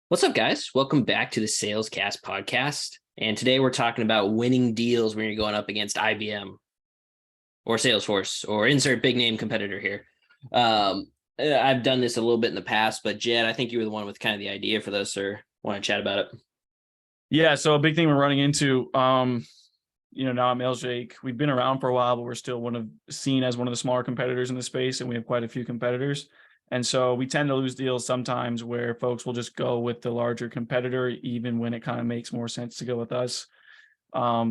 What's up, guys? Welcome back to the Sales Cast podcast. And today we're talking about winning deals when you're going up against IBM or Salesforce or insert big name competitor here. I've done this a little bit in the past, but Jed, I think you were the one with kind of the idea for those, sir. Want to chat about it? Yeah, so a big thing we're running into, now at Mailshake, we've been around for a while, but we're still seen as one of the smaller competitors in the space, and we have quite a few competitors. And so we tend to lose deals sometimes where folks will just go with the larger competitor, even when it kind of makes more sense to go with us,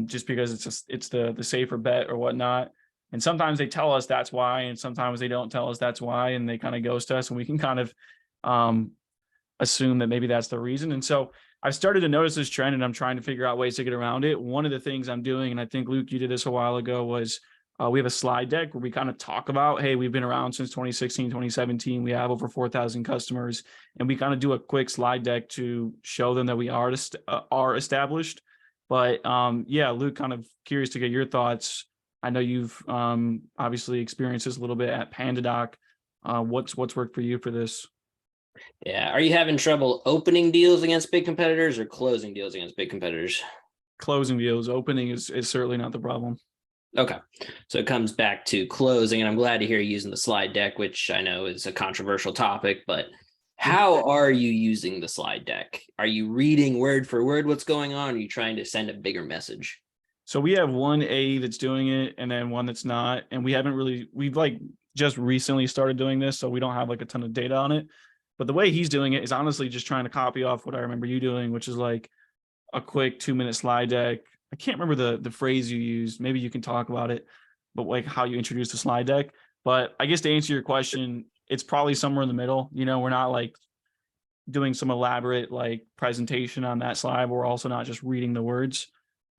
just because it's the safer bet or whatnot. And sometimes they tell us that's why, and sometimes they don't tell us that's why, and they kind of ghost us, and we can kind of assume that maybe that's the reason. And so I've started to notice this trend, and I'm trying to figure out ways to get around it. One of the things I'm doing, and I think Luke, you did this a while ago, was we have a slide deck where we kind of talk about, hey, we've been around since 2016, 2017. We have over 4,000 customers, and we kind of do a quick slide deck to show them that we are established. But yeah, Luke, kind of curious to get your thoughts. I know you've obviously experienced this a little bit at PandaDoc. What's worked for you for this? Yeah. Are you having trouble opening deals against big competitors or closing deals against big competitors? Closing deals. Opening is certainly not the problem. Okay. So it comes back to closing, and I'm glad to hear you using the slide deck, which I know is a controversial topic, but how are you using the slide deck? Are you reading word for word what's going on? Or are you trying to send a bigger message? So we have one A that's doing it and then one that's not. And we've like just recently started doing this. So we don't have like a ton of data on it. But the way he's doing it is honestly just trying to copy off what I remember you doing, which is like a quick 2-minute slide deck. I can't remember the phrase you used. Maybe you can talk about it, but like how you introduce the slide deck. But I guess to answer your question, it's probably somewhere in the middle. We're not like doing some elaborate like presentation on that slide. We're also not just reading the words.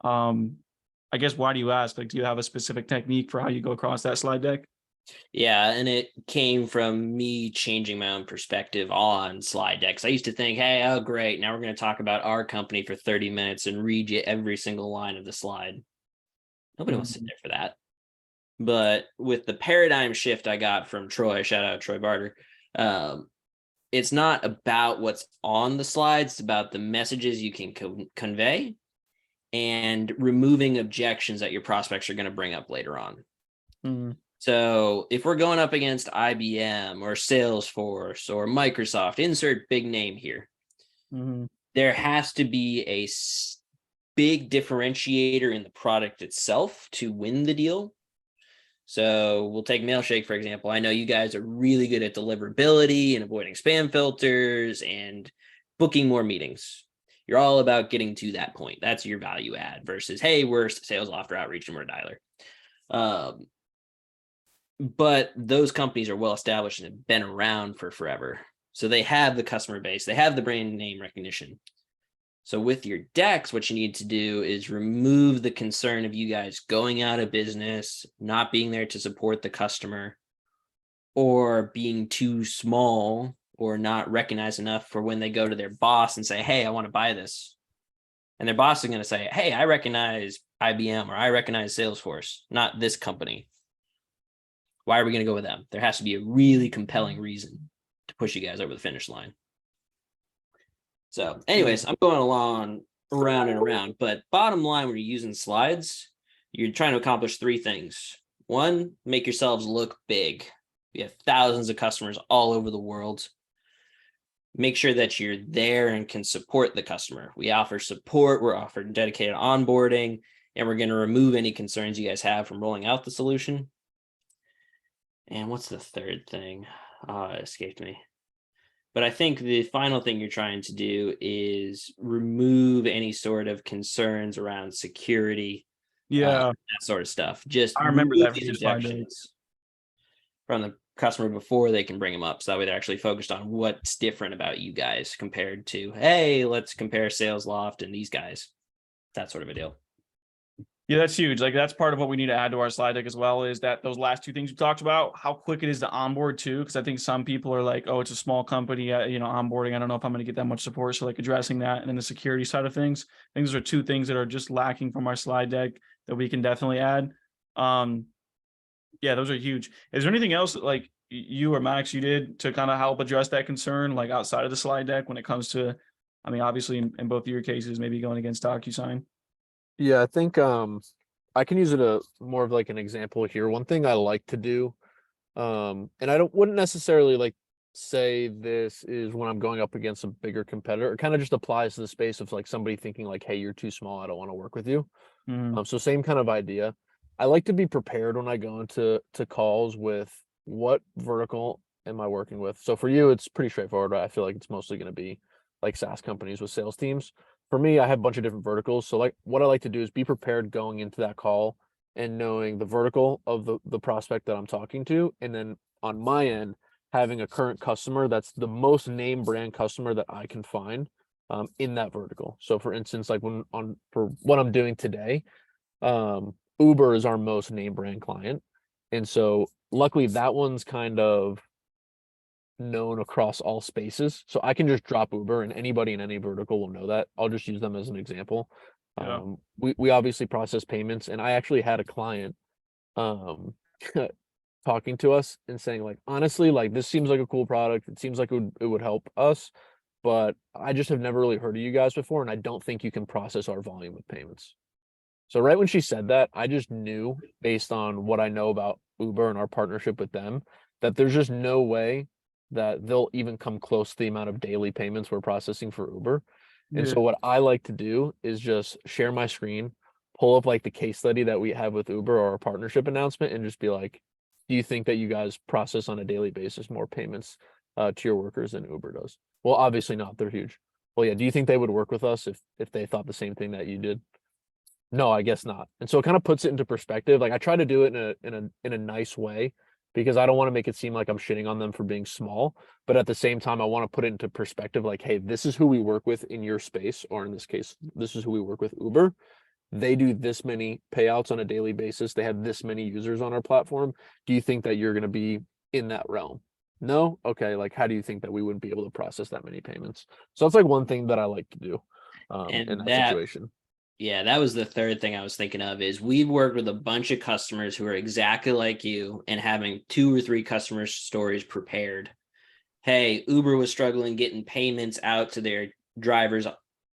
I guess, why do you ask? Like, do you have a specific technique for how you go across that slide deck? Yeah, and it came from me changing my own perspective on slide decks. I used to think, hey, oh, great. Now we're going to talk about our company for 30 minutes and read you every single line of the slide. Nobody wants to sit there for that. But with the paradigm shift I got from Troy, shout out Troy Barter, it's not about what's on the slides. It's about the messages you can convey and removing objections that your prospects are going to bring up later on. Mm-hmm. So if we're going up against IBM or Salesforce or Microsoft, insert big name here, there has to be a big differentiator in the product itself to win the deal. So we'll take Mailshake, for example. I know you guys are really good at deliverability and avoiding spam filters and booking more meetings. You're all about getting to that point. That's your value add versus, hey, we're sales after outreach and we're a dialer. But those companies are well established and have been around for forever. So they have the customer base, they have the brand name recognition. So with your decks, what you need to do is remove the concern of you guys going out of business, not being there to support the customer, or being too small or not recognized enough for when they go to their boss and say, hey, I want to buy this. And their boss is going to say, hey, I recognize IBM or I recognize Salesforce, not this company. Why are we going to go with them? There has to be a really compelling reason to push you guys over the finish line. So anyways, I'm going along around and around, but bottom line, when you're using slides, you're trying to accomplish 3 things. 1, make yourselves look big. You have thousands of customers all over the world. Make sure that you're there and can support the customer. We offer support, we're offering dedicated onboarding, and we're going to remove any concerns you guys have from rolling out the solution. And what's the third thing? It escaped me. But I think the final thing you're trying to do is remove any sort of concerns around security, that sort of stuff. Just I remember that these objections from the customer before they can bring them up. So that way they're actually focused on what's different about you guys compared to, hey, let's compare SalesLoft and these guys. That sort of a deal. Yeah, that's huge. Like, that's part of what we need to add to our slide deck as well, is that those last 2 things we talked about, how quick it is to onboard too. Because I think some people are like, oh, it's a small company, onboarding, I don't know if I'm going to get that much support. So like addressing that, and then the security side of things. I think those are 2 things that are just lacking from our slide deck that we can definitely add. Yeah, those are huge. Is there anything else that like you or Max, you did to kind of help address that concern, like outside of the slide deck when it comes to I mean, obviously in both of your cases, maybe going against DocuSign. Yeah, I think I can use it a more of like an example here. One thing I like to do, and I wouldn't necessarily like say this is when I'm going up against a bigger competitor. It kind of just applies to the space of like somebody thinking like, hey, you're too small, I don't want to work with you. So same kind of idea. I like to be prepared when I go into calls with what vertical am I working with. So for you, it's pretty straightforward. I feel like it's mostly going to be like SaaS companies with sales teams. For me, I have a bunch of different verticals. So like what I like to do is be prepared going into that call and knowing the vertical of the prospect that I'm talking to. And then on my end, having a current customer that's the most name brand customer that I can find in that vertical. So for instance, like for what I'm doing today, Uber is our most name brand client. And so luckily that one's kind of known across all spaces. So I can just drop Uber and anybody in any vertical will know that. I'll just use them as an example. Yeah. We obviously process payments, and I actually had a client talking to us and saying like, honestly, like this seems like a cool product. It seems like it would help us, but I just have never really heard of you guys before, and I don't think you can process our volume of payments. So right when she said that, I just knew based on what I know about Uber and our partnership with them that there's just no way that they'll even come close to the amount of daily payments we're processing for Uber. And Yeah. so what I like to do is just share my screen, pull up like the case study that we have with Uber or our partnership announcement, and just be like, do you think that you guys process on a daily basis more payments to your workers than Uber does? Well, obviously not. They're huge. Well, yeah. Do you think they would work with us if they thought the same thing that you did? No, I guess not. And so it kind of puts it into perspective. Like I try to do it in a nice way because I don't want to make it seem like I'm shitting on them for being small, but at the same time I want to put it into perspective like, hey, this is who we work with in your space, or in this case, this is who we work with Uber. They do this many payouts on a daily basis. They have this many users on our platform. Do you think that you're going to be in that realm? No? Okay, like how do you think that we wouldn't be able to process that many payments? So that's like one thing that I like to do in And that situation. yeah, that was the third thing I was thinking of is we've worked with a bunch of customers who are exactly like you and having 2 or 3 customer stories prepared. Hey, Uber was struggling getting payments out to their drivers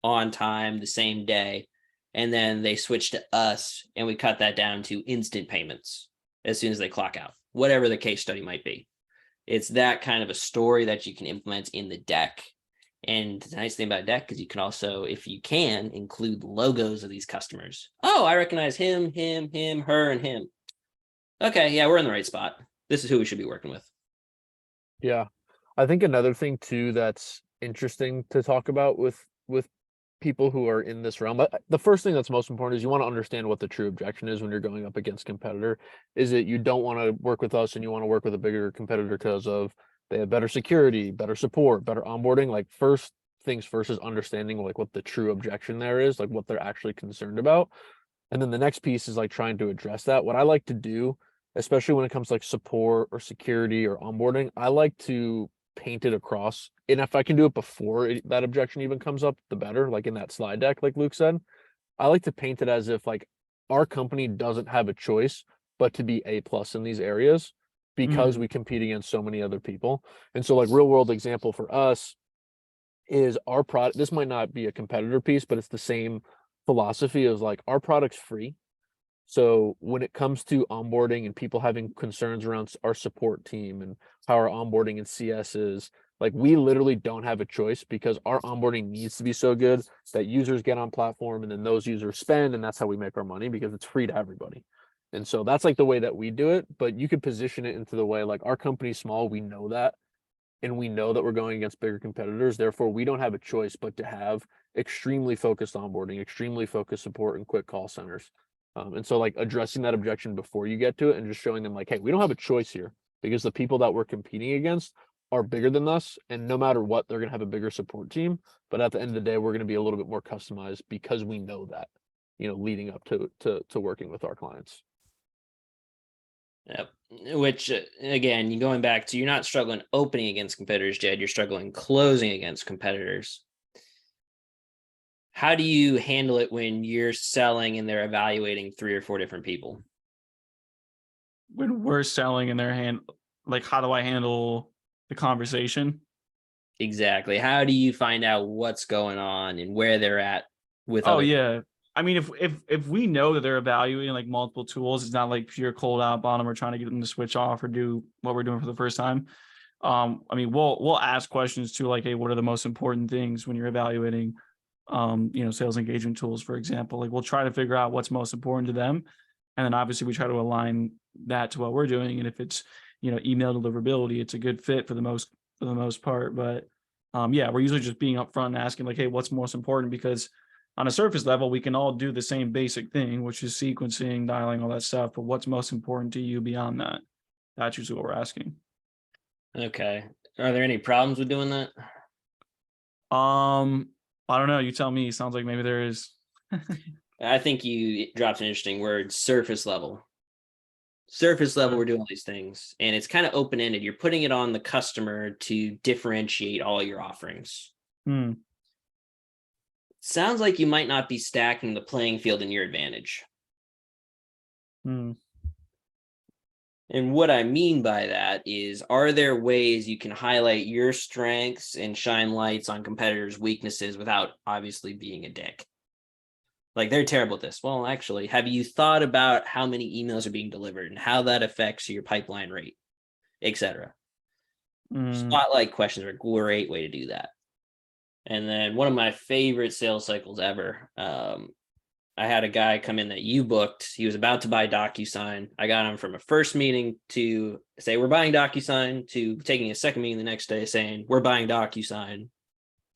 on time the same day. And then they switched to us and we cut that down to instant payments as soon as they clock out, whatever the case study might be. It's that kind of a story that you can implement in the deck. And the nice thing about deck is you can also, if you can, include logos of these customers. Oh, I recognize him, her, and him. Okay, yeah, we're in the right spot. This is who we should be working with. Yeah. I think another thing too that's interesting to talk about with people who are in this realm. The first thing that's most important is you want to understand what the true objection is when you're going up against competitor. Is it you don't want to work with us and you want to work with a bigger competitor because of they have better security, better support, better onboarding? Like first things first is understanding like what the true objection there is, like what they're actually concerned about. And then the next piece is like trying to address that. What I like to do, especially when it comes to like support or security or onboarding, I like to paint it across. And if I can do it before that objection even comes up, the better, like in that slide deck, like Luke said. I like to paint it as if like our company doesn't have a choice but to be A+ in these areas because we compete against so many other people. And so like real world example for us is our product. This might not be a competitor piece, but it's the same philosophy as like our product's free. So when it comes to onboarding and people having concerns around our support team and how our onboarding and CS is, like we literally don't have a choice because our onboarding needs to be so good that users get on platform and then those users spend, and that's how we make our money because it's free to everybody. And so that's like the way that we do it, but you could position it into the way like our company's small, we know that, and we know that we're going against bigger competitors. Therefore, we don't have a choice but to have extremely focused onboarding, extremely focused support and quick call centers. And so like addressing that objection before you get to it and just showing them like, hey, we don't have a choice here because the people that we're competing against are bigger than us. And no matter what, they're going to have a bigger support team. But at the end of the day, we're going to be a little bit more customized because we know that, leading up to working with our clients. Yep. Which again, you going back to you're not struggling opening against competitors, Jed. You're struggling closing against competitors. How do you handle it when you're selling and they're evaluating 3 or 4 different people? When we're selling in their hand, like how do I handle the conversation? Exactly. How do you find out what's going on and where they're at with Oh other? yeah. I mean, if we know that they're evaluating like multiple tools, it's not like pure cold outbound and we're trying to get them to switch off or do what we're doing for the first time. I mean, we'll ask questions too, like, hey, what are the most important things when you're evaluating, sales engagement tools, for example? Like, we'll try to figure out what's most important to them, and then obviously we try to align that to what we're doing. And if it's email deliverability, it's a good fit for the most part. But yeah, we're usually just being upfront and asking like, hey, what's most important? Because on a surface level, we can all do the same basic thing, which is sequencing, dialing, all that stuff. But what's most important to you beyond that? That's usually what we're asking. Okay. Are there any problems with doing that? I don't know. You tell me. Sounds like maybe there is. I think you dropped an interesting word, surface level. Surface level, we're doing all these things, and it's kind of open-ended. You're putting it on the customer to differentiate all your offerings. Sounds like you might not be stacking the playing field in your advantage. And what I mean by that is, are there ways you can highlight your strengths and shine lights on competitors' weaknesses without obviously being a dick? Like, they're terrible at this. Well, actually, have you thought about how many emails are being delivered and how that affects your pipeline rate, etc.? Spotlight questions are a great way to do that. And then one of my favorite sales cycles ever, I had a guy come in that you booked. He was about to buy DocuSign. I got him from a first meeting to say, we're buying DocuSign, to taking a second meeting the next day saying, we're buying DocuSign,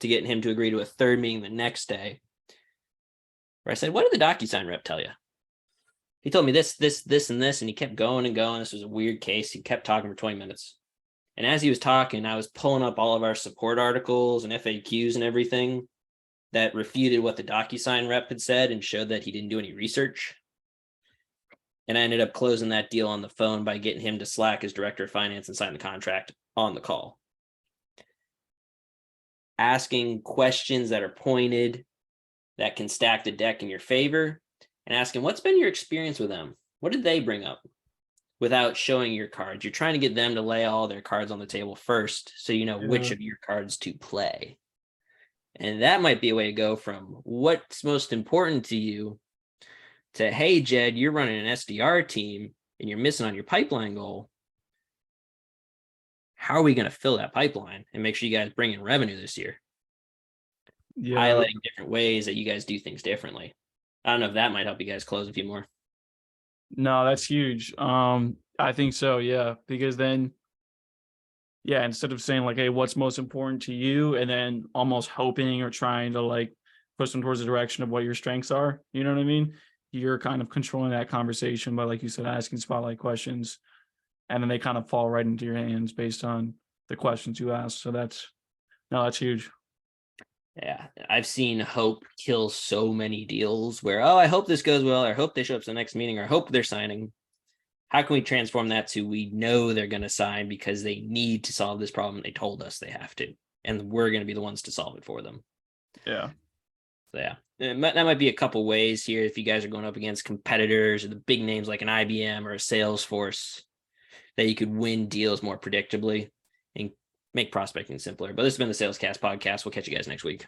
to getting him to agree to a third meeting the next day, where I said, what did the DocuSign rep tell you? He told me this, and this, and he kept going and going. This was a weird case. He kept talking for 20 minutes. And as he was talking, I was pulling up all of our support articles and FAQs and everything that refuted what the DocuSign rep had said and showed that he didn't do any research. And I ended up closing that deal on the phone by getting him to Slack his director of finance and sign the contract on the call. Asking questions that are pointed, that can stack the deck in your favor, and asking, what's been your experience with them? What did they bring up? Without showing your cards. You're trying to get them to lay all their cards on the table first, so you know which of your cards to play. And that might be a way to go from what's most important to you to, hey, Jed, you're running an SDR team and you're missing on your pipeline goal. How are we going to fill that pipeline and make sure you guys bring in revenue this year? Yeah. Highlighting different ways that you guys do things differently. I don't know if that might help you guys close a few more. No, that's huge. I think so. Yeah. Because then, yeah, instead of saying like, hey, what's most important to you? And then almost hoping or trying to like push them towards the direction of what your strengths are. You know what I mean? You're kind of controlling that conversation by, like you said, asking spotlight questions, and then they kind of fall right into your hands based on the questions you ask. So that's huge. Yeah, I've seen hope kill so many deals where, oh, I hope this goes well, or I hope they show up to the next meeting, or I hope they're signing. How can we transform that to, we know they're going to sign because they need to solve this problem. They told us they have to, and we're going to be the ones to solve it for them. Yeah. So yeah, that might be a couple ways here if you guys are going up against competitors or the big names like an IBM or a Salesforce, that you could win deals more predictably and make prospecting simpler. But this has been the Salescast podcast. We'll catch you guys next week.